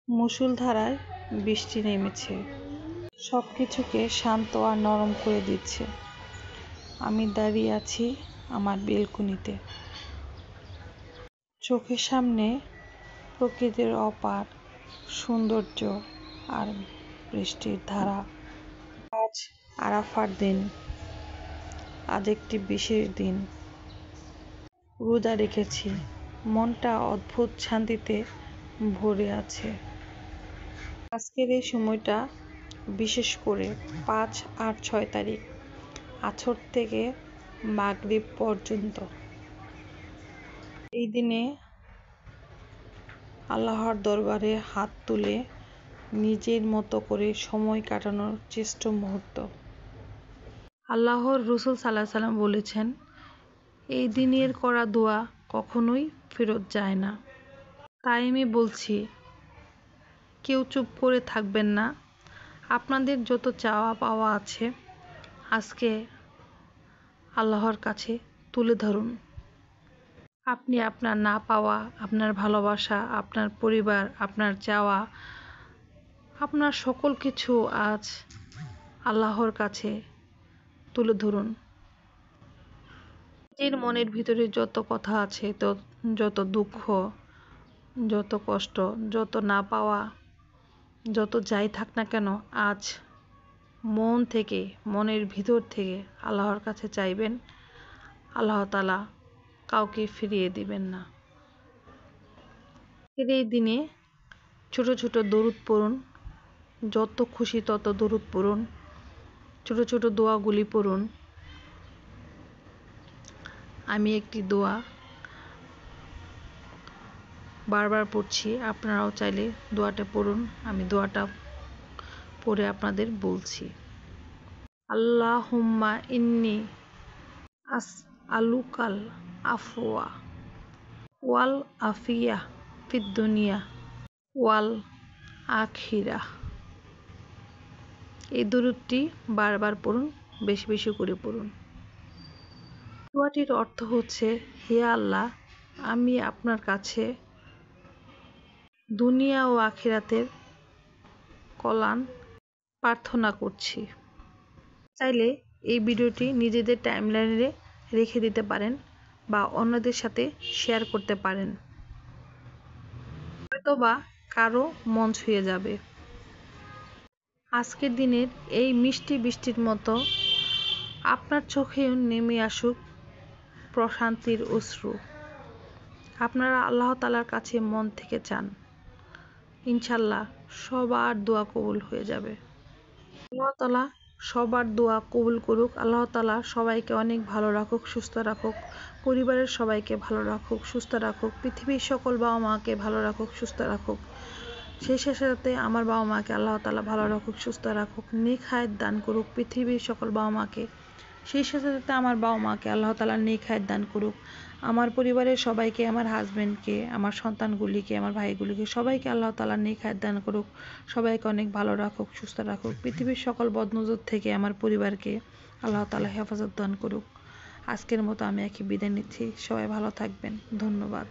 মুষলধারায় বৃষ্টি নেমেছে, সবকিছুকে শান্ত আর নরম করে দিচ্ছে। আমি দাঁড়িয়ে আছি আমার বেলকনিতে, চোখের সামনে প্রকৃতির অপার সৌন্দর্য আর বৃষ্টির ধারা। আজ আরাফার দিন, আজ একটি বিশেষ দিন। রোজা রেখেছি, মনটা অদ্ভুত শান্তিতে ভরে আছে। আজকের এই সময়টা, বিশেষ করে 5 আর 6 তারিখ আসর থেকে মাগরিব পর্যন্ত, এই দিনে আল্লাহর দরবারে হাত তুলে নিজের মতো করে সময় কাটানোর শ্রেষ্ঠ মুহূর্ত। আল্লাহর রাসূল সাল্লাল্লাহু আলাইহি ওয়াসাল্লাম বলেছেন, এই দিনের করা দোয়া কখনোই ফেরত যায় না। তাই আমি বলছি, কেউ চুপ করে থাকবেন না। আপনাদের যত চাওয়া পাওয়া আছে আজকে আল্লাহর কাছে তুলে ধরুন। আপনি আপনার না পাওয়া, আপনার ভালোবাসা, আপনার পরিবার, আপনার চাওয়া, আপনার সকল কিছু আজ আল্লাহর কাছে তুলে ধরুন। নিজের মনের ভিতরে যত কথা আছে, যত দুঃখ, যত কষ্ট, যত না পাওয়া, যত যাই থাক না কেন, আজ মন থেকে, মনের ভিতর থেকে আল্লাহর কাছে চাইবেন। আল্লাহ তাআলা কাউকে ফিরিয়ে দিবেন না। এই দিনে ছোট ছোট দরুদ পড়ুন, যত খুশি তত দরুদ পড়ুন, ছোট ছোট দোয়াগুলি পড়ুন। আমি একটি দোয়া বারবার পড়ছি, আপনারাও চাইলে দোয়াটা পড়ুন। আমি দোয়াটা পড়ে আপনাদের বলছি। আল্লাহুম্মা ইন্নী আসআলুকাল আফওয়া ওয়াল আফিয়া ফিদ দুনিয়া ওয়াল আখিরাহ। এই দরুদটি বারবার পড়ুন, বেশি বেশি করে পড়ুন। দোয়াটির অর্থ হচ্ছে, হে আল্লাহ, আমি আপনার কাছে দুনিয়া ও আখিরাতের কল্যাণ প্রার্থনা করছি। চাইলে এই ভিডিওটি নিজেদের টাইমলাইনে রেখে দিতে পারেন বা অন্যদের সাথে শেয়ার করতে পারেন, হয়তোবা কারো মন ছুঁয়ে যাবে। আজকের দিনের এই মিষ্টি বৃষ্টির মতো আপনার চোখেও নেমে আসুক প্রশান্তির অশ্রু। আপনারা আল্লাহ তাআলার কাছে মন থেকে চান, ইনশাআল্লাহ সবার দোয়া কবুল হয়ে যাবে। আল্লাহ তাআলা সবার দোয়া কবুল করুক। আল্লাহ তাআলা সবাইকে অনেক ভালো রাখুক, সুস্থ রাখুক, পরিবারের সবাইকে ভালো রাখুক, সুস্থ রাখুক, পৃথিবীর সকল বাবা মাকে ভালো রাখুক, সুস্থ রাখুক। সেই সাথে আমার বাবা মাকে আল্লাহ তাআলা ভালো রাখুক, সুস্থ রাখুক, নেক হায়াত দান করুক পৃথিবীর সকল বাবা মাকে। সেই সাথে আমার বাবা মাকে আল্লাহ তাআলা নেক হায়াত দান করুক। আমার পরিবারের সবাইকে, আমার হাজবেন্ডকে, আমার সন্তানগুলিকে, আমার ভাইগুলিকে, সবাইকে আল্লাহ তাআলা নেক হায়াত দান করুক। সবাইকে অনেক ভালো রাখুক, সুস্থ রাখুক। পৃথিবীর সকল বদনজর থেকে আমার পরিবারকে আল্লাহ তাআলা হেফাজত দান করুক। আজকের মতো আমি বিদায় নিচ্ছি। সবাই ভালো থাকবেন। ধন্যবাদ।